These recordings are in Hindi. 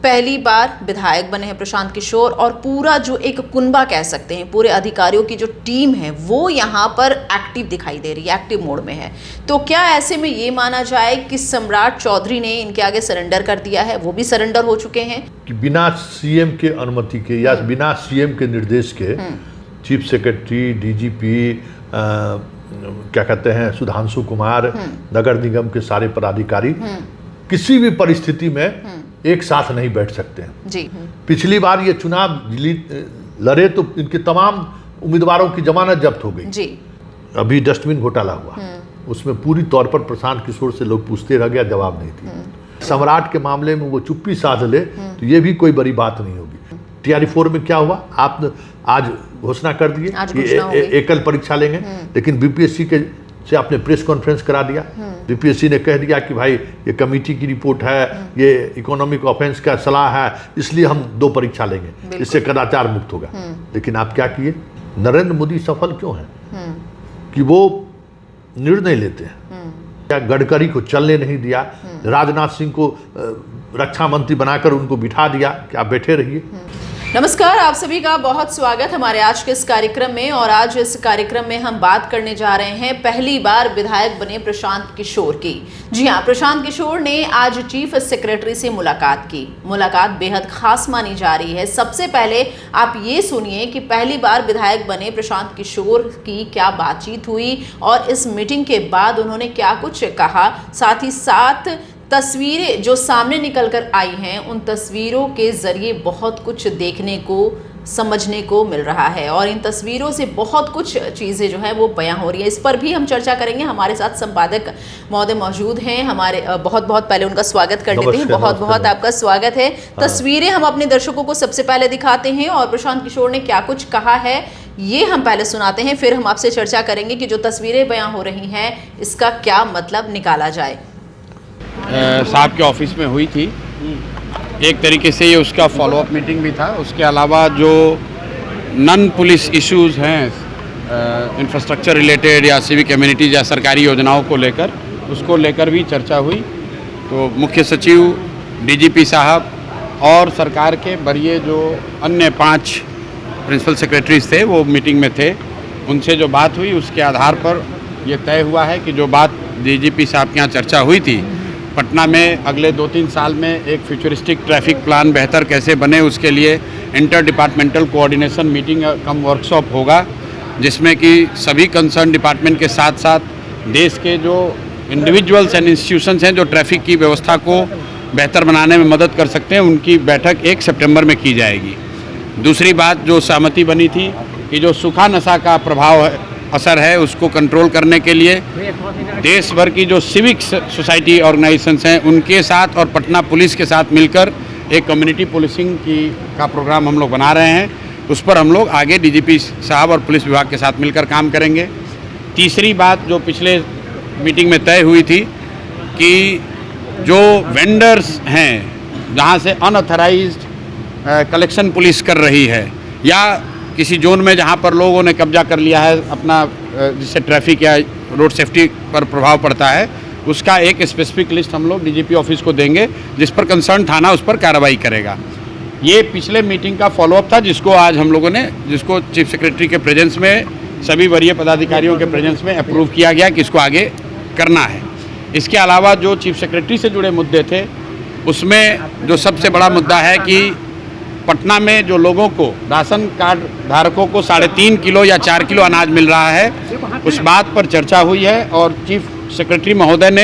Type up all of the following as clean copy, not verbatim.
पहली बार विधायक बने हैं प्रशांत किशोर और पूरा जो एक कुनबा कह सकते हैं, पूरे अधिकारियों की जो टीम है वो यहाँ पर एक्टिव दिखाई दे रही है, एक्टिव मोड में है। तो क्या ऐसे में ये माना जाए कि सम्राट चौधरी ने इनके आगे सरेंडर कर दिया है, वो भी सरेंडर हो चुके हैं? कि बिना सीएम के अनुमति के या बिना सीएम के निर्देश के चीफ सेक्रेटरी, डीजीपी, क्या कहते हैं, सुधांशु कुमार, नगर निगम के सारे पदाधिकारी किसी भी परिस्थिति में एक साथ नहीं बैठ सकते हैं जी। पिछली बार ये चुनाव लड़े तो इनके तमाम उम्मीदवारों की जमानत जब्त हो गई जी। अभी डस्टबिन घोटाला हुआ, उसमें पूरी तौर पर प्रशांत किशोर से लोग पूछते रह गया, जवाब नहीं थी। सम्राट के मामले में वो चुप्पी साध ले तो ये भी कोई बड़ी बात नहीं होगी। टीआरई 4 में क्या हुआ, आप आज घोषणा कर दिए कि एकल परीक्षा लेंगे, लेकिन बीपीएससी के से आपने प्रेस कॉन्फ्रेंस करा दिया। बीपीएससी ने कह दिया कि भाई ये कमेटी की रिपोर्ट है, ये इकोनॉमिक ऑफेंस का सलाह है, इसलिए हम 2 परीक्षा लेंगे, इससे कदाचार मुक्त होगा। लेकिन आप क्या किए? नरेंद्र मोदी सफल क्यों है कि वो निर्णय लेते हैं। क्या गडकरी को चलने नहीं दिया, राजनाथ सिंह को रक्षा मंत्री बनाकर उनको बिठा दिया कि आप बैठे रहिए। नमस्कार, आप सभी का बहुत स्वागत हमारे आज के इस कार्यक्रम में। और आज इस कार्यक्रम में हम बात करने जा रहे हैं पहली बार विधायक बने प्रशांत किशोर की। जी हाँ, प्रशांत किशोर ने आज चीफ सेक्रेटरी से मुलाकात की। मुलाकात बेहद खास मानी जा रही है। सबसे पहले आप ये सुनिए कि पहली बार विधायक बने प्रशांत किशोर की क्या बातचीत हुई और इस मीटिंग के बाद उन्होंने क्या कुछ कहा। साथ ही साथ तस्वीरें जो सामने निकल कर आई हैं, उन तस्वीरों के जरिए बहुत कुछ देखने को, समझने को मिल रहा है और इन तस्वीरों से बहुत कुछ चीज़ें जो है वो बयां हो रही है। इस पर भी हम चर्चा करेंगे। हमारे साथ संपादक महोदय मौजूद हैं। हमारे बहुत पहले उनका स्वागत कर लेते हैं। बहुत आपका स्वागत है। तस्वीरें हम अपने दर्शकों को सबसे पहले दिखाते हैं और प्रशांत किशोर ने क्या कुछ कहा है ये हम पहले सुनाते हैं, फिर हम आपसे चर्चा करेंगे कि जो तस्वीरें बयां हो रही हैं इसका क्या मतलब निकाला जाए। साहब के ऑफिस में हुई थी, एक तरीके से ये उसका फॉलोअप मीटिंग भी था। उसके अलावा जो नॉन पुलिस इश्यूज़ हैं इंफ्रास्ट्रक्चर रिलेटेड या सिविक कम्युनिटीज़ या सरकारी योजनाओं को लेकर, उसको लेकर भी चर्चा हुई। तो मुख्य सचिव, डीजीपी साहब और सरकार के वरीय जो अन्य 5 प्रिंसिपल सेक्रेटरीज थे वो मीटिंग में थे। उनसे जो बात हुई उसके आधार पर यह तय हुआ है कि जो बात डीजीपी साहब के यहाँ चर्चा हुई थी, पटना में अगले 2-3 साल में एक फ्यूचरिस्टिक ट्रैफिक प्लान बेहतर कैसे बने, उसके लिए इंटर डिपार्टमेंटल कोऑर्डिनेशन मीटिंग कम वर्कशॉप होगा, जिसमें कि सभी कंसर्न डिपार्टमेंट के साथ साथ देश के जो इंडिविजुअल्स एंड इंस्टीट्यूशंस हैं जो ट्रैफिक की व्यवस्था को बेहतर बनाने में मदद कर सकते हैं, उनकी बैठक 1 सितंबर में की जाएगी। दूसरी बात जो सहमति बनी थी कि जो सूखा नशा का प्रभाव असर है उसको कंट्रोल करने के लिए देश भर की जो सिविक सोसाइटी ऑर्गेनाइजेशंस हैं उनके साथ और पटना पुलिस के साथ मिलकर एक कम्युनिटी पुलिसिंग का प्रोग्राम हम लोग बना रहे हैं। उस पर हम लोग आगे डीजीपी साहब और पुलिस विभाग के साथ मिलकर काम करेंगे। तीसरी बात जो पिछले मीटिंग में तय हुई थी कि जो वेंडर्स हैं जहाँ से अनऑथराइज्ड कलेक्शन पुलिस कर रही है या किसी जोन में जहाँ पर लोगों ने कब्जा कर लिया है अपना, जिससे ट्रैफिक या रोड सेफ्टी पर प्रभाव पड़ता है, उसका एक स्पेसिफिक लिस्ट हम लोग डीजीपी ऑफिस को देंगे, जिस पर कंसर्न थाना उस पर कार्रवाई करेगा। ये पिछले मीटिंग का फॉलोअप था जिसको आज हम लोगों ने, जिसको चीफ सेक्रेटरी के प्रेजेंस में, सभी वरीय पदाधिकारियों के प्रेजेंस में अप्रूव किया गया कि इसको आगे करना है। इसके अलावा जो चीफ सेक्रेटरी से जुड़े मुद्दे थे उसमें जो सबसे बड़ा मुद्दा है कि पटना में जो लोगों को, राशन कार्ड धारकों को 3.5 किलो या 4 किलो अनाज मिल रहा है, उस बात पर चर्चा हुई है और चीफ सेक्रेटरी महोदय ने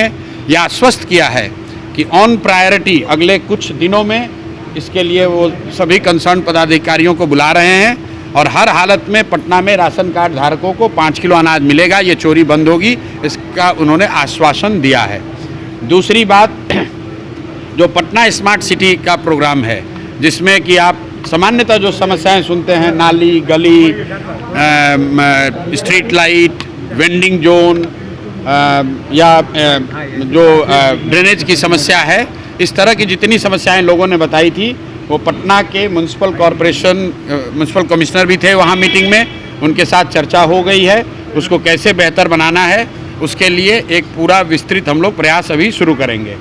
यह आश्वस्त किया है कि ऑन प्रायोरिटी अगले कुछ दिनों में इसके लिए वो सभी कंसर्न पदाधिकारियों को बुला रहे हैं और हर हालत में पटना में राशन कार्ड धारकों को 5 किलो अनाज मिलेगा, ये चोरी बंद होगी, इसका उन्होंने आश्वासन दिया है। दूसरी बात, जो पटना स्मार्ट सिटी का प्रोग्राम है जिसमें कि आप सामान्यतः जो समस्याएं सुनते हैं, नाली, गली, स्ट्रीट लाइट, वेंडिंग जोन या जो ड्रेनेज की समस्या है, इस तरह की जितनी समस्याएं लोगों ने बताई थी वो पटना के म्यूनसिपल कॉरपोरेशन म्यूनसिपल कमिश्नर भी थे वहाँ मीटिंग में, उनके साथ चर्चा हो गई है। उसको कैसे बेहतर बनाना है उसके लिए एक पूरा विस्तृत हम लोग प्रयास अभी शुरू करेंगे।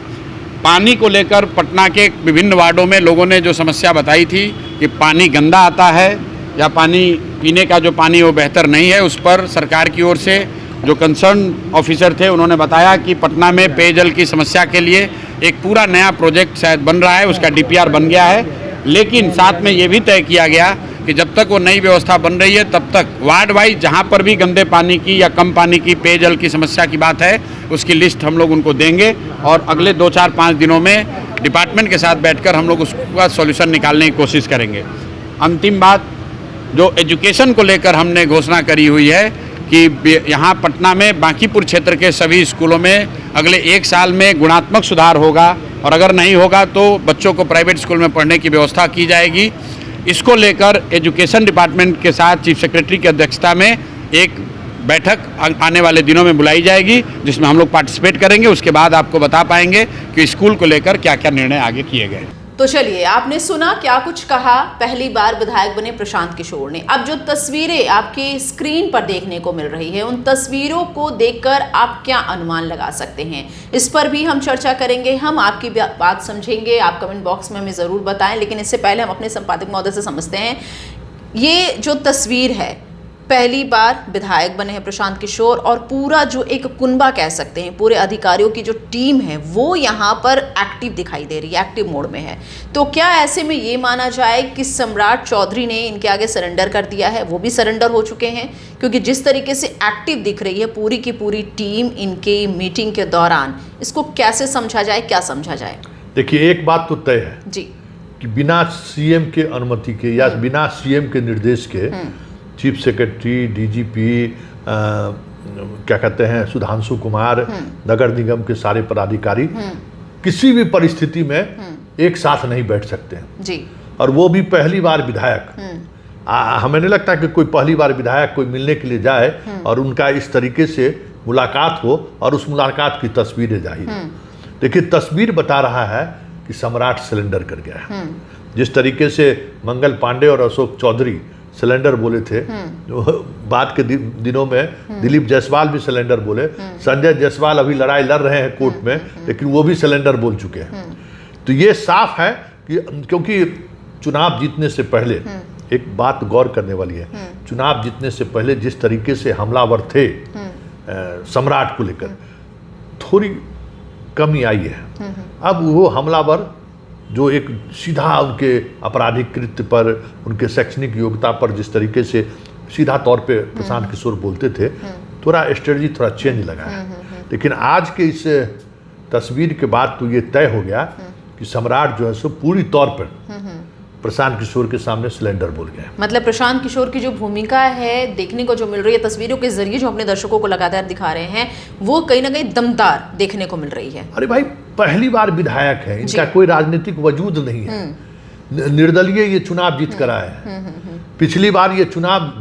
पानी को लेकर पटना के विभिन्न वार्डों में लोगों ने जो समस्या बताई थी कि पानी गंदा आता है या पानी पीने का जो पानी वो बेहतर नहीं है, उस पर सरकार की ओर से जो कंसर्न ऑफिसर थे उन्होंने बताया कि पटना में पेयजल की समस्या के लिए एक पूरा नया प्रोजेक्ट शायद बन रहा है, उसका DPR बन गया है। लेकिन साथ में ये भी तय किया गया कि जब तक वो नई व्यवस्था बन रही है तब तक वार्ड वाइज जहाँ पर भी गंदे पानी की या कम पानी की पेयजल की समस्या की बात है उसकी लिस्ट हम लोग उनको देंगे और अगले 2-4-5 दिनों में डिपार्टमेंट के साथ बैठकर हम लोग उसका सॉल्यूशन निकालने की कोशिश करेंगे। अंतिम बात, जो एजुकेशन को लेकर हमने घोषणा करी हुई है कि यहाँ पटना में बांकीपुर क्षेत्र के सभी स्कूलों में अगले 1 साल में गुणात्मक सुधार होगा और अगर नहीं होगा तो बच्चों को प्राइवेट स्कूल में पढ़ने की व्यवस्था की जाएगी। इसको लेकर एजुकेशन डिपार्टमेंट के साथ चीफ सेक्रेटरी की अध्यक्षता में एक बैठक आने वाले दिनों में बुलाई जाएगी जिसमें हम लोग पार्टिसिपेट करेंगे। उसके बाद आपको बता पाएंगे कि स्कूल को लेकर क्या क्या निर्णय आगे किए गए। तो चलिए, आपने सुना क्या कुछ कहा पहली बार विधायक बने प्रशांत किशोर ने। अब जो तस्वीरें आपकी स्क्रीन पर देखने को मिल रही है, उन तस्वीरों को देखकर आप क्या अनुमान लगा सकते हैं, इस पर भी हम चर्चा करेंगे। हम आपकी बात समझेंगे, आप कमेंट बॉक्स में हमें ज़रूर बताएं। लेकिन इससे पहले हम अपने संपादक महोदय से समझते हैं, ये जो तस्वीर है, पहली बार विधायक बने हैं प्रशांत किशोर और पूरा जो एक कुनबा कह सकते हैं, पूरे अधिकारियों की जो टीम है वो यहाँ पर एक्टिव दिखाई दे रही है, एक्टिव मोड में है। तो क्या ऐसे में ये माना जाए कि सम्राट चौधरी ने इनके आगे सरेंडर कर दिया है? वो भी सरेंडर हो चुके हैं, क्योंकि जिस तरीके से एक्टिव दिख रही है पूरी की पूरी टीम इनकी मीटिंग के दौरान, इसको कैसे समझा जाए, क्या समझा जाए? देखिए, एक बात तो तय है जी कि बिना सीएम के अनुमति के या बिना सीएम के निर्देश के चीफ सेक्रेटरी, डीजीपी, क्या कहते हैं, सुधांशु कुमार, नगर निगम के सारे पदाधिकारी किसी भी परिस्थिति में एक साथ नहीं बैठ सकते हैं जी। और वो भी पहली बार विधायक। हमें नहीं लगता कि कोई पहली बार विधायक कोई मिलने के लिए जाए और उनका इस तरीके से मुलाकात हो और उस मुलाकात की तस्वीरें जाहिर। देखिए, तस्वीर बता रहा है कि सम्राट सिलेंडर कर गया है। जिस तरीके से मंगल पांडे और अशोक चौधरी सिलेंडर बोले थे, जो बाद के दिनों में दिलीप जायसवाल भी सिलेंडर बोले। संजय जायसवाल अभी लड़ाई लड़ रहे हैं कोर्ट में, लेकिन वो भी सिलेंडर बोल चुके हैं। तो ये साफ है कि क्योंकि चुनाव जीतने से पहले एक बात गौर करने वाली है, चुनाव जीतने से पहले जिस तरीके से हमलावर थे सम्राट को लेकर, थोड़ी कमी आई है। अब वो हमलावर जो एक सीधा उनके आपराधिक कृत्य पर, उनके शैक्षणिक योग्यता पर जिस तरीके से सीधा तौर पे प्रशांत किशोर बोलते थे, थोड़ा स्ट्रेटजी थोड़ा चेंज लगा है। लेकिन आज के इस तस्वीर के बाद तो ये तय हो गया कि सम्राट जो है सो पूरी तौर पर प्रशांत किशोर के सामने सिलेंडर बोल गया। मतलब प्रशांत किशोर की जो भूमिका है देखने को जो मिल रही है, तस्वीरों के जरिए जो अपने दर्शकों को लगातार दिखा रहे हैं, वो कहीं ना कहीं दमदार देखने को मिल रही है। अरे भाई, पहली बार विधायक है, इनका कोई राजनीतिक वजूद नहीं है, निर्दलीय ये चुनाव जीत कर आए हैं। पिछली बार ये चुनाव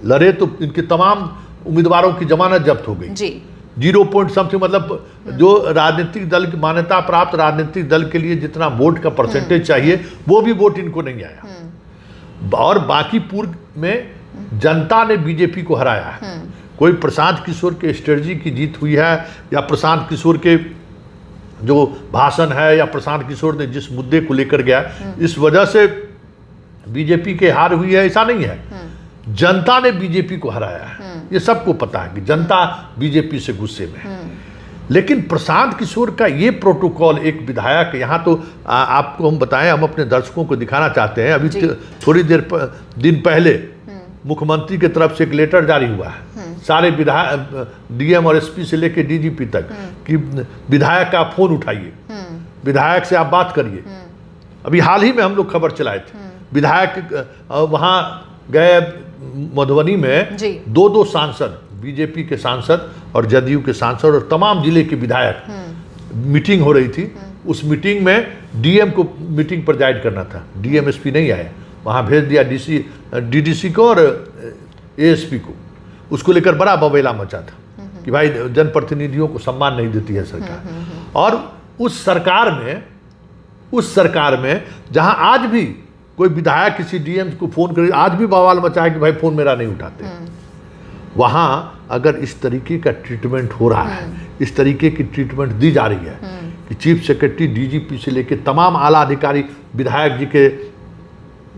लड़े तो इनके तमाम उम्मीदवारों की जमानत जब्त हो गई जी। 0 पॉइंट समथिंग, मतलब जो राजनीतिक दल की मान्यता प्राप्त राजनीतिक दल के लिए जितना वोट का परसेंटेज चाहिए वो भी वोट इनको नहीं आया। और बांकीपुर में जनता ने बीजेपी को हराया है। कोई प्रशांत किशोर के स्ट्रेटजी की जीत हुई है या प्रशांत किशोर के जो भाषण है या प्रशांत किशोर ने जिस मुद्दे को लेकर गया इस वजह से बीजेपी के हार हुई है, ऐसा नहीं है। जनता ने बीजेपी को हराया है, ये सबको पता है कि जनता बीजेपी से गुस्से में है। लेकिन प्रशांत किशोर का ये प्रोटोकॉल, एक विधायक, यहाँ तो आपको हम बताएं, हम अपने दर्शकों को दिखाना चाहते हैं। अभी थोड़ी दिन पहले मुख्यमंत्री की तरफ से एक लेटर जारी हुआ है सारे विधायक, डीएम और एसपी से लेकर डीजीपी तक, कि विधायक का फोन उठाइए, विधायक से आप बात करिए। अभी हाल ही में हम लोग खबर चलाए थे, विधायक वहाँ गए मधुबनी में, 2 सांसद, बीजेपी के सांसद और जदयू के सांसद और तमाम जिले के विधायक, मीटिंग हो रही थी। उस मीटिंग में डीएम को मीटिंग प्रेजाइड करना था, डीएम एसपी नहीं आए, वहाँ भेज दिया डीडीसी को और एएसपी को। उसको लेकर बड़ा बवेला मचा था कि भाई जनप्रतिनिधियों को सम्मान नहीं देती है सरकार। और उस सरकार में जहां आज भी कोई विधायक किसी डीएम को फोन करे, आज भी बवाल मचा है कि भाई फोन मेरा नहीं उठाते। वहां अगर इस तरीके का ट्रीटमेंट हो रहा है, इस तरीके की ट्रीटमेंट दी जा रही है, कि चीफ सेक्रेटरी, डीजीपी से लेके तमाम आला अधिकारी विधायक जी के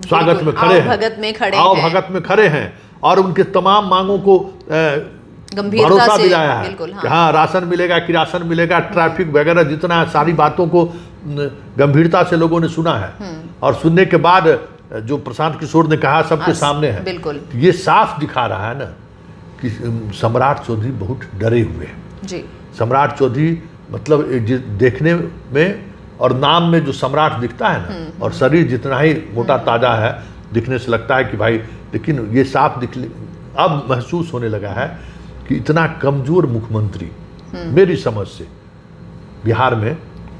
स्वागत में खड़े हैं, भगत में खड़े हैं और उनके तमाम मांगों को भरोसा दिलाया है कि हाँ राशन मिलेगा, किरासन मिलेगा, ट्रैफिक वगैरह जितना सारी बातों को गंभीरता से लोगों ने सुना है। और सुनने के बाद जो प्रशांत किशोर ने कहा सबके सामने है, बिल्कुल ये साफ दिखा रहा है ना कि सम्राट चौधरी बहुत डरे हुए हैं जी। सम्राट चौधरी मतलब देखने में और नाम में जो सम्राट दिखता है ना, और शरीर जितना ही मोटा ताजा है दिखने से लगता है कि भाई, लेकिन ये साफ अब महसूस होने लगा है कि इतना कमजोर मुख्यमंत्री मेरी समझ से बिहार में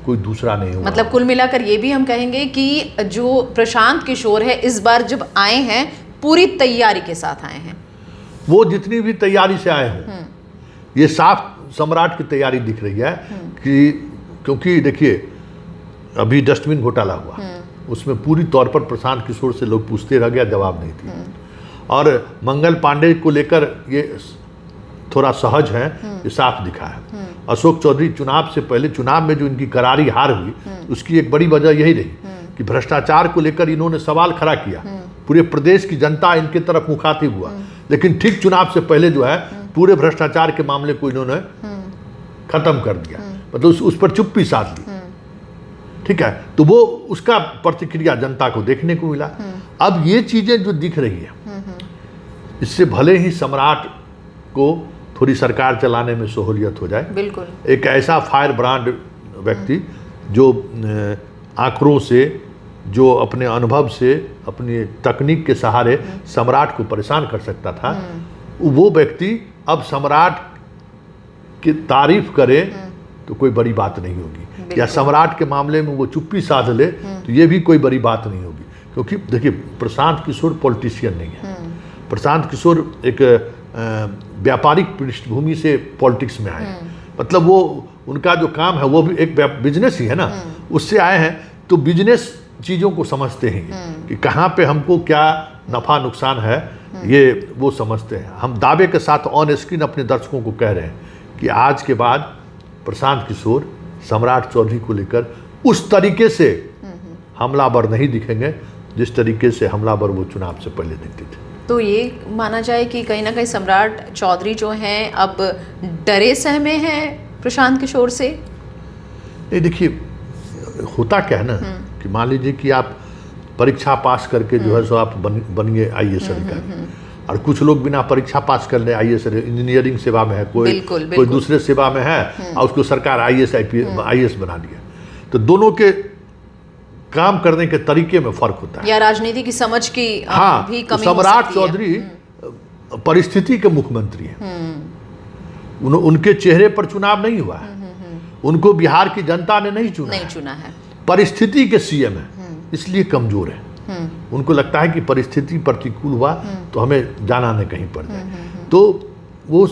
कोई दूसरा नहीं हुआ। मतलब कुल मिलाकर ये भी हम कहेंगे कि जो प्रशांत किशोर है इस बार जब आए हैं पूरी तैयारी के साथ आए हैं। वो जितनी भी तैयारी से आए हों, ये साफ सम्राट की तैयारी दिख रही है कि क्योंकि देखिए अभी डस्टबिन घोटाला हुआ, उसमें पूरी तौर पर प्रशांत किशोर से लोग पूछते रह गया, जवाब नहीं थी। और मंगल पांडे को लेकर ये थोड़ा सहज है, ये साफ दिखा है। अशोक चौधरी चुनाव से पहले, चुनाव में जो इनकी करारी हार हुई, उसकी एक बड़ी वजह यही रही कि भ्रष्टाचार को लेकर इन्होंने सवाल खड़ा किया। पूरे प्रदेश की जनता इनके तरफ मुखातिब हुआ, लेकिन ठीक चुनाव से पहले जो है पूरे भ्रष्टाचार के मामले को इन्होंने खत्म कर दिया, मतलब उस पर चुप्पी साध ली। ठीक है, तो वो उसका प्रतिक्रिया जनता को देखने को मिला। अब ये चीजें जो दिख रही है, इससे भले ही सम्राट को थोड़ी सरकार चलाने में सहूलियत हो जाए, बिल्कुल एक ऐसा फायर ब्रांड व्यक्ति जो आंकड़ों से, जो अपने अनुभव से, अपनी तकनीक के सहारे सम्राट को परेशान कर सकता था, वो व्यक्ति अब सम्राट की तारीफ करे तो कोई बड़ी बात नहीं होगी, या सम्राट के मामले में वो चुप्पी साध ले तो ये भी कोई बड़ी बात नहीं होगी। क्योंकि देखिए प्रशांत किशोर पॉलिटिशियन नहीं है, प्रशांत किशोर एक व्यापारिक पृष्ठभूमि से पॉलिटिक्स में आए, मतलब वो उनका जो काम है वो भी एक बिजनेस ही है ना, उससे आए हैं तो बिजनेस चीज़ों को समझते हैं कि कहाँ पे हमको क्या नफ़ा नुकसान है, ये वो समझते हैं। हम दावे के साथ ऑन स्क्रीन अपने दर्शकों को कह रहे हैं कि आज के बाद प्रशांत किशोर सम्राट चौधरी को लेकर उस तरीके से हमलावर नहीं दिखेंगे जिस तरीके से हमलावर वो चुनाव से पहले दिखते थे। तो ये माना जाए कि कहीं ना कहीं सम्राट चौधरी जो हैं अब डरे सहमे हैं प्रशांत किशोर से। ये देखिए होता क्या है ना कि मान लीजिए कि आप परीक्षा पास करके जो है सो आप बनिए IAS अधिकारी, और कुछ लोग बिना परीक्षा पास कर ले IAS, इंजीनियरिंग सेवा में है, कोई दूसरे सेवा में है और उसको सरकार IAS बना दिया, तो दोनों के काम करने के तरीके में फर्क होता है, या राजनीति की समझ की भी कमी। सम्राट चौधरी परिस्थिति के मुख्यमंत्री हैं, उनके चेहरे पर चुनाव नहीं हुआ है, उनको बिहार की जनता ने नहीं चुना है, परिस्थिति के CM है, इसलिए कमजोर है। उनको लगता है कि परिस्थिति प्रतिकूल हुआ तो हमें जाना न कहीं पड़ जाए, तो वो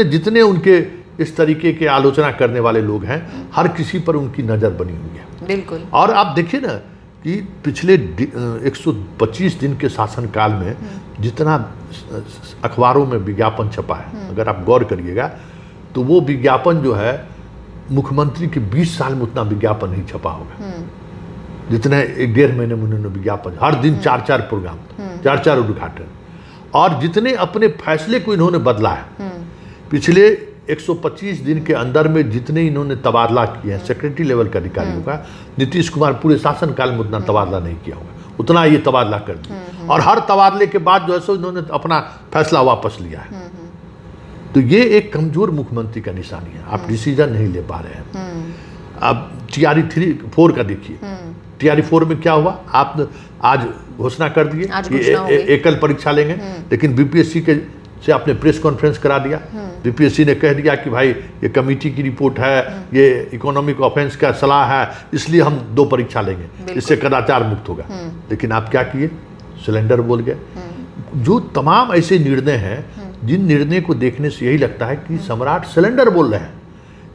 जितने उनके इस तरीके के आलोचना करने वाले लोग हैं, हर किसी पर उनकी नज़र बनी हुई है। बिल्कुल। और आप देखिए ना कि पिछले 125 दिन के शासनकाल में जितना अखबारों में विज्ञापन छपा है, अगर आप गौर करिएगा तो वो विज्ञापन जो है मुख्यमंत्री के 20 साल में उतना विज्ञापन नहीं छपा होगा जितने 1.5 महीने में उन्होंने विज्ञापन, हर दिन 4-4 प्रोग्राम, 4-4 उद्घाटन, और जितने अपने फैसले को इन्होंने बदला है पिछले 125 दिन के अंदर में, जितने इन्होंने तबादला किए हैं सेक्रेटरी लेवल के अधिकारियों का, नीतीश कुमार पूरे शासनकाल में उतना तबादला नहीं किया होगा, उतना ये तबादला कर दिया, और हर तबादले के बाद जो है सो इन्होंने अपना फैसला वापस लिया है। तो ये एक कमजोर मुख्यमंत्री का निशानी है, आप डिसीजन नहीं ले पा रहे हैं। अब TRE 4 का देखिए, TRE 4 में क्या हुआ, आप आज घोषणा कर दिए एकल परीक्षा लेंगे, लेकिन BPSC के से आपने प्रेस कॉन्फ्रेंस करा दिया, BPSC ने कह दिया कि भाई ये कमेटी की रिपोर्ट है, ये इकोनॉमिक ऑफेंस का सलाह है, इसलिए हम 2 परीक्षा लेंगे, इससे कदाचार मुक्त होगा। लेकिन आप क्या किए, सिलेंडर बोल गए। जो तमाम ऐसे निर्णय हैं जिन निर्णय को देखने से यही लगता है कि सम्राट सिलेंडर बोल रहे हैं,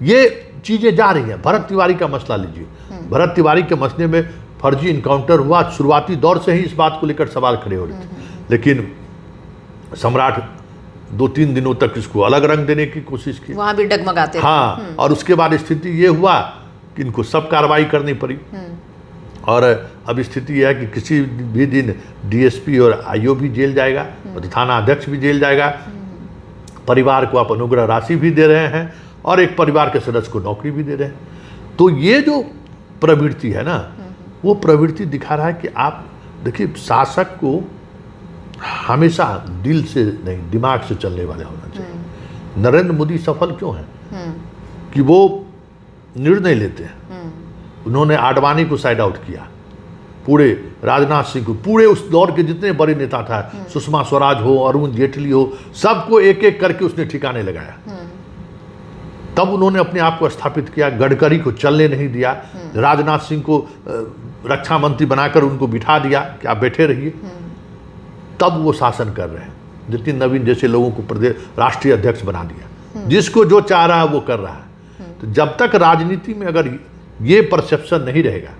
ये चीज़ें जा रही हैं। भरत तिवारी का मसला लीजिए, भरत तिवारी के मसले में फर्जी इनकाउंटर हुआ, शुरुआती दौर से ही इस बात को लेकर सवाल खड़े हो रहे थे, लेकिन सम्राट 2-3 दिनों तक इसको अलग रंग देने की कोशिश की, वहाँ भी डगमगाते हाँ, और उसके बाद स्थिति ये हुआ कि इनको सब कार्रवाई करनी पड़ी। और अब स्थिति यह है कि किसी भी दिन डीएसपी और आईओ भी जेल जाएगा और थाना अध्यक्ष भी जेल जाएगा। परिवार को आप अनुग्रह राशि भी दे रहे हैं और एक परिवार के सदस्य को नौकरी भी दे रहे हैं। तो ये जो प्रवृत्ति है ना, वो प्रवृत्ति दिखा रहा है कि आप देखिए, शासक को हमेशा दिल से नहीं, दिमाग से चलने वाले होना चाहिए। नरेंद्र मोदी सफल क्यों हैं कि वो निर्णय लेते हैं। उन्होंने आडवाणी को साइड आउट किया, पूरे राजनाथ सिंह को, पूरे उस दौर के जितने बड़े नेता था, सुषमा स्वराज हो, अरुण जेटली हो, सबको एक एक करके उसने ठिकाने लगाया। तब उन्होंने अपने आप को स्थापित किया। गडकरी को चलने नहीं दिया, राजनाथ सिंह को रक्षा मंत्री बनाकर उनको बिठा दिया कि आप बैठे रहिए। तब वो शासन कर रहे हैं। नितिन नवीन जैसे लोगों को प्रदेश राष्ट्रीय अध्यक्ष बना दिया। जिसको जो चाह रहा है वो कर रहा है। तो जब तक राजनीति में अगर ये परसेप्शन नहीं रहेगा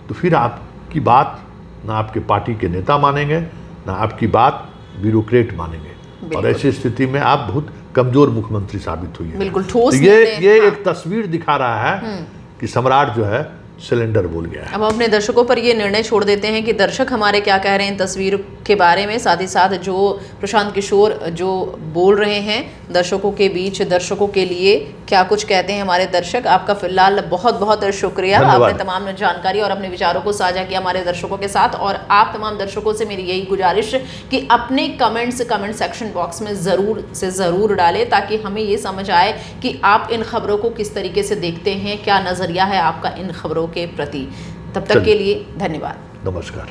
तो फिर आपकी बात ना आपके पार्टी के नेता मानेंगे, ना आपकी बात ब्यूरोक्रेट मानेंगे, और ऐसी स्थिति में आप बहुत कमजोर मुख्यमंत्री साबित हुई है। बिल्कुल ठोस। तो ये एक तस्वीर दिखा रहा है कि सम्राट जो है सिलेंडर बोल गया है। अब अपने दर्शकों पर ये निर्णय छोड़ देते हैं कि दर्शक हमारे क्या कह रहे हैं इन तस्वीर के बारे में, साथ ही साथ जो प्रशांत किशोर जो बोल रहे हैं दर्शकों के बीच, दर्शकों के लिए क्या कुछ कहते हैं हमारे दर्शक। आपका फिलहाल बहुत बहुत शुक्रिया, आपने तमाम जानकारी और अपने विचारों को साझा किया हमारे दर्शकों के साथ। और आप तमाम दर्शकों से मेरी यही गुजारिश कि अपने कमेंट्स कमेंट सेक्शन बॉक्स में ज़रूर से ज़रूर डालें, ताकि हमें ये समझ आए कि आप इन खबरों को किस तरीके से देखते हैं, क्या नज़रिया है आपका इन खबरों के प्रति। तब तक के लिए धन्यवाद, नमस्कार।